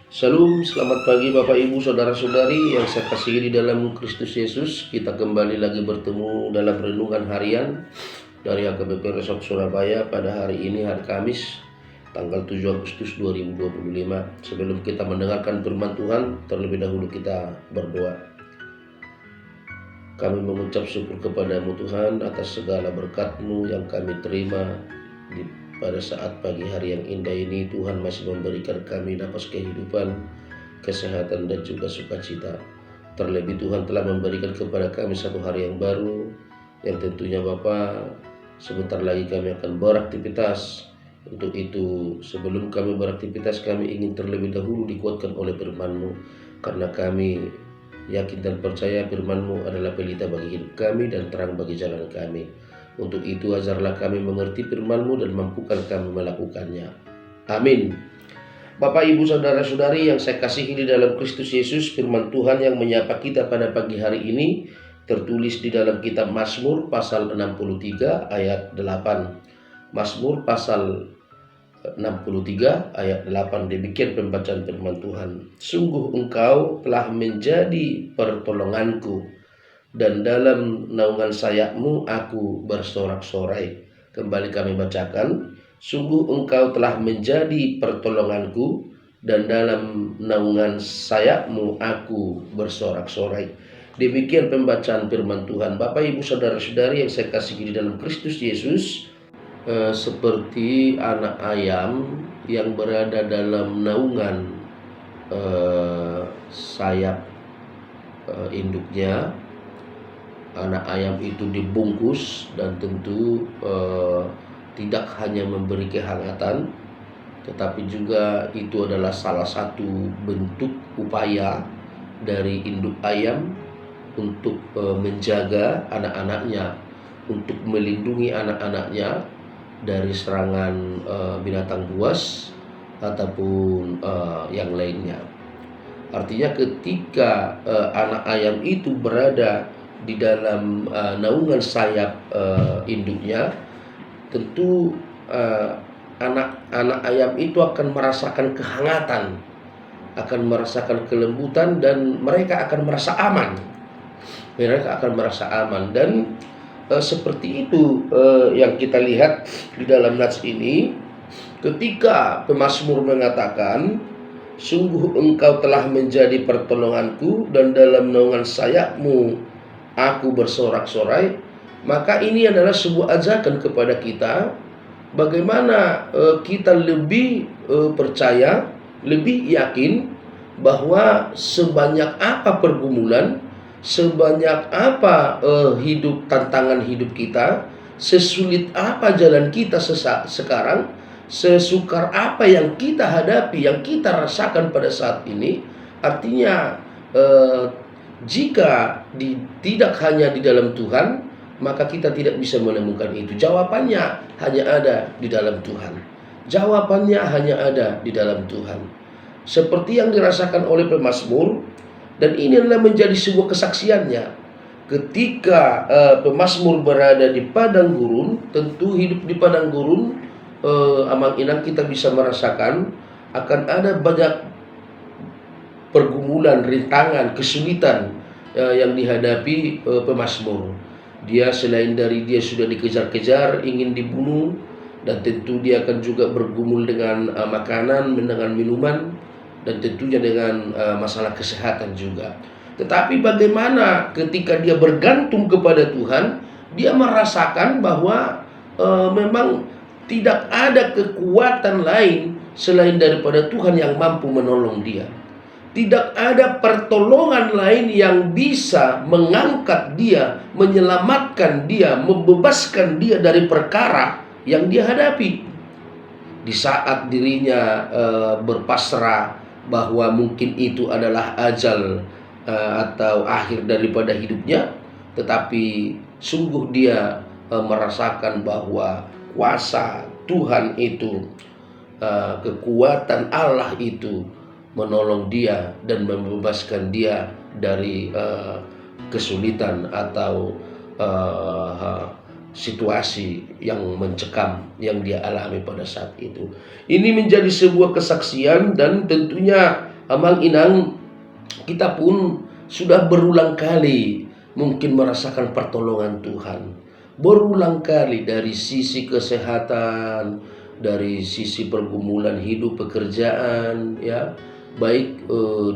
Shalom, selamat pagi Bapak Ibu Saudara-saudari yang saya kasihi di dalam Kristus Yesus. Kita kembali lagi bertemu dalam renungan harian dari HKBP Resort Surabaya pada hari ini, hari Kamis, tanggal 7 Agustus 2025. Sebelum kita mendengarkan firman Tuhan, terlebih dahulu kita berdoa. Kami mengucap syukur kepadamu Tuhan atas segala berkat-Mu yang kami terima pada saat pagi hari yang indah ini. Tuhan masih memberikan kami napas kehidupan, kesehatan dan juga sukacita. Terlebih Tuhan telah memberikan kepada kami satu hari yang baru, yang tentunya Bapa, sebentar lagi kami akan beraktivitas. Untuk itu sebelum kami beraktivitas, kami ingin terlebih dahulu dikuatkan oleh firman-Mu, karena kami yakin dan percaya firman-Mu adalah pelita bagi hidup kami dan terang bagi jalan kami. Untuk itu ajarlah kami mengerti firman-Mu dan mampukan kami melakukannya. Amin. Bapak, Ibu, Saudara-saudari yang saya kasihi di dalam Kristus Yesus, firman Tuhan yang menyapa kita pada pagi hari ini tertulis di dalam kitab Mazmur pasal 63 ayat 8. Mazmur pasal 63 ayat 8, demikian pembacaan firman Tuhan. Sungguh Engkau telah menjadi pertolonganku, dan dalam naungan sayap-Mu aku bersorak-sorai. Kembali kami bacakan. Sungguh Engkau telah menjadi pertolonganku, dan dalam naungan sayap-Mu aku bersorak-sorai. Demikian pembacaan firman Tuhan. Bapak, Ibu, Saudara-saudari yang saya kasihi di dalam Kristus Yesus, seperti anak ayam yang berada dalam naungan sayap induknya. Anak ayam itu dibungkus dan tentu tidak hanya memberi kehangatan, tetapi juga itu adalah salah satu bentuk upaya dari induk ayam untuk menjaga anak-anaknya, untuk melindungi anak-anaknya dari serangan binatang buas ataupun yang lainnya. Artinya ketika anak ayam itu berada di dalam naungan sayap induknya, tentu anak-anak ayam itu akan merasakan kehangatan, akan merasakan kelembutan, dan mereka akan merasa aman. Mereka akan merasa aman. Dan seperti itu yang kita lihat di dalam nats ini, ketika pemazmur mengatakan, sungguh Engkau telah menjadi pertolonganku, dan dalam naungan sayap-Mu aku bersorak-sorai. Maka ini adalah sebuah ajakan kepada kita, bagaimana kita lebih percaya, lebih yakin bahwa sebanyak apa pergumulan, sebanyak apa tantangan hidup kita, sesulit apa jalan kita sekarang, sesukar apa yang kita hadapi, yang kita rasakan pada saat ini, artinya jika tidak hanya di dalam Tuhan, maka kita tidak bisa menemukan itu. Jawabannya hanya ada di dalam Tuhan. Jawabannya hanya ada di dalam Tuhan. Seperti yang dirasakan oleh pemazmur, dan ini adalah menjadi sebuah kesaksiannya. Ketika pemazmur berada di padang gurun, tentu hidup di padang gurun, amang inang kita bisa merasakan akan ada banyak pergumulan, rintangan, kesulitan yang dihadapi pemazmur. Dia selain dari dia sudah dikejar-kejar, ingin dibunuh, dan tentu dia akan juga bergumul dengan makanan, dengan minuman, dan tentunya dengan masalah kesehatan juga. Tetapi bagaimana ketika dia bergantung kepada Tuhan, dia merasakan bahwa memang tidak ada kekuatan lain selain daripada Tuhan yang mampu menolong dia. Tidak ada pertolongan lain yang bisa mengangkat dia, menyelamatkan dia, membebaskan dia dari perkara yang dia hadapi. Di saat dirinya berpasrah bahwa mungkin itu adalah ajal atau akhir daripada hidupnya, tetapi sungguh dia merasakan bahwa kuasa Tuhan itu, kekuatan Allah itu menolong dia dan membebaskan dia dari kesulitan atau situasi yang mencekam yang dia alami pada saat itu. Ini menjadi sebuah kesaksian, dan tentunya Amang Inang, kita pun sudah berulang kali mungkin merasakan pertolongan Tuhan. Berulang kali dari sisi kesehatan, dari sisi pergumulan hidup, pekerjaan, ya, baik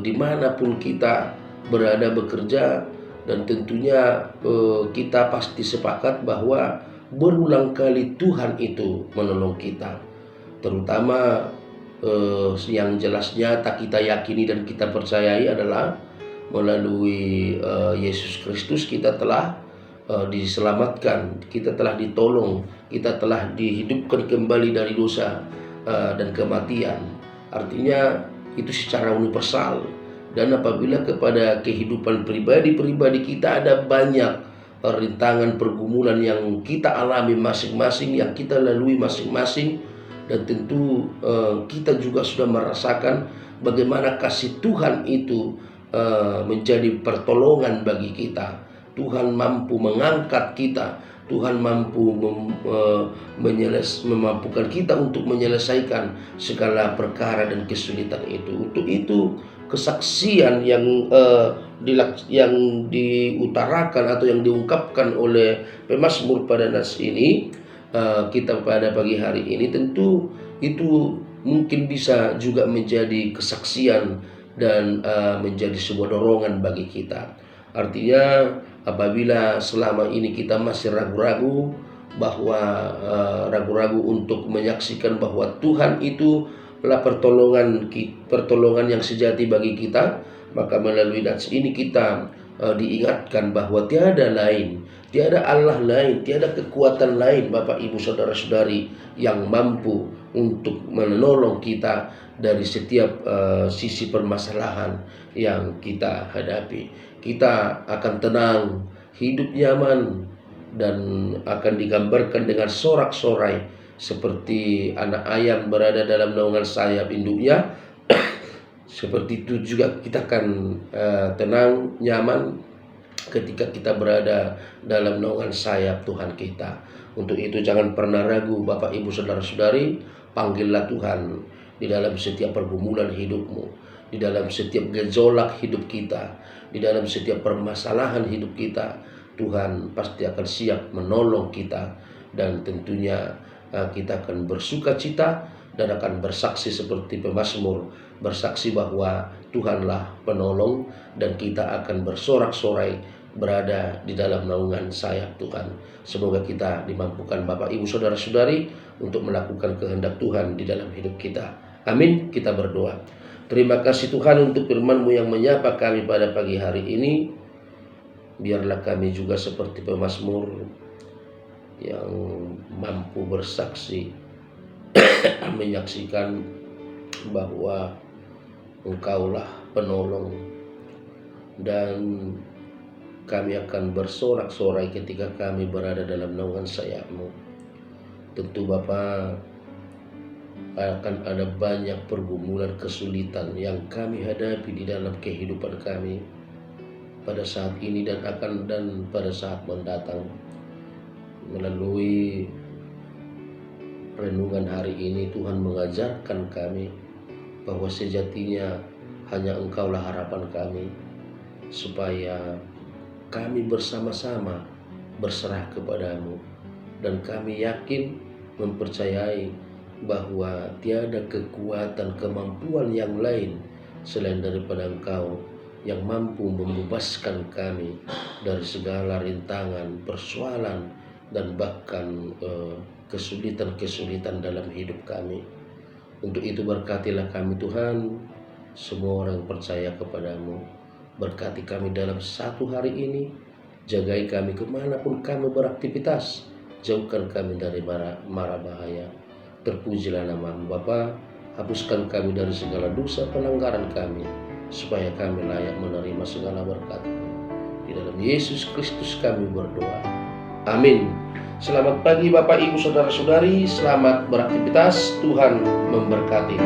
dimanapun kita berada bekerja, dan tentunya kita pasti sepakat bahwa berulang kali Tuhan itu menolong kita, terutama yang jelas nyata kita yakini dan kita percayai adalah melalui Yesus Kristus kita telah diselamatkan, kita telah ditolong, kita telah dihidupkan kembali dari dosa dan kematian. Artinya itu secara universal. Dan apabila kepada kehidupan pribadi-pribadi kita ada banyak rintangan pergumulan yang kita alami masing-masing, yang kita lalui masing-masing, dan tentu kita juga sudah merasakan bagaimana kasih Tuhan itu menjadi pertolongan bagi kita. Tuhan mampu mengangkat kita, Tuhan mampu memampukan kita untuk menyelesaikan segala perkara dan kesulitan itu. Untuk itu kesaksian yang diutarakan atau yang diungkapkan oleh pemazmur pada nas ini, kita pada pagi hari ini, tentu itu mungkin bisa juga menjadi kesaksian dan menjadi sebuah dorongan bagi kita. Artinya apabila selama ini kita masih ragu-ragu untuk menyaksikan bahwa Tuhan itu adalah pertolongan yang sejati bagi kita, maka melalui nats ini kita diingatkan bahwa tiada Allah lain, tiada kekuatan lain, Bapak Ibu Saudara-saudari, yang mampu untuk menolong kita dari setiap sisi permasalahan yang kita hadapi. Kita akan tenang, hidup nyaman, dan akan digambarkan dengan sorak-sorai seperti anak ayam berada dalam naungan sayap induknya. Seperti itu juga kita akan tenang, nyaman ketika kita berada dalam naungan sayap Tuhan kita. Untuk itu jangan pernah ragu, Bapak Ibu Saudara-saudari, panggillah Tuhan di dalam setiap pergumulan hidupmu, di dalam setiap gejolak hidup kita, di dalam setiap permasalahan hidup kita. Tuhan pasti akan siap menolong kita, dan tentunya kita akan bersuka cita dan akan bersaksi seperti pemazmur bersaksi bahwa Tuhanlah penolong, dan kita akan bersorak-sorai berada di dalam naungan sayap Tuhan. Semoga kita dimampukan, Bapak Ibu Saudara-saudari, untuk melakukan kehendak Tuhan di dalam hidup kita. Amin. Kita berdoa. Terima kasih Tuhan untuk firman-Mu yang menyapa kami pada pagi hari ini. Biarlah kami juga seperti pemazmur yang mampu bersaksi menyaksikan bahwa Engkaulah penolong, dan kami akan bersorak-sorai ketika kami berada dalam naungan sayap-Mu. Tentu Bapa, akan ada banyak pergumulan kesulitan yang kami hadapi di dalam kehidupan kami pada saat ini dan pada saat mendatang. Melalui renungan hari ini, Tuhan mengajarkan kami bahwa sejatinya hanya Engkaulah harapan kami, supaya kami bersama-sama berserah kepadamu, dan kami yakin mempercayai bahwa tiada kekuatan, kemampuan yang lain selain daripada Engkau yang mampu membebaskan kami dari segala rintangan, persoalan, dan bahkan kesulitan-kesulitan dalam hidup kami. Untuk itu berkatilah kami Tuhan, semua orang yang percaya kepadamu. Berkati kami dalam satu hari ini, jagai kami kemanapun kami beraktivitas, jauhkan kami dari mara bahaya. Terpujilah nama-Mu Bapa, hapuskan kami dari segala dosa pelanggaran kami, supaya kami layak menerima segala berkat. Di dalam Yesus Kristus kami berdoa. Amin. Selamat pagi Bapak Ibu Saudara-saudari, selamat beraktivitas, Tuhan memberkati.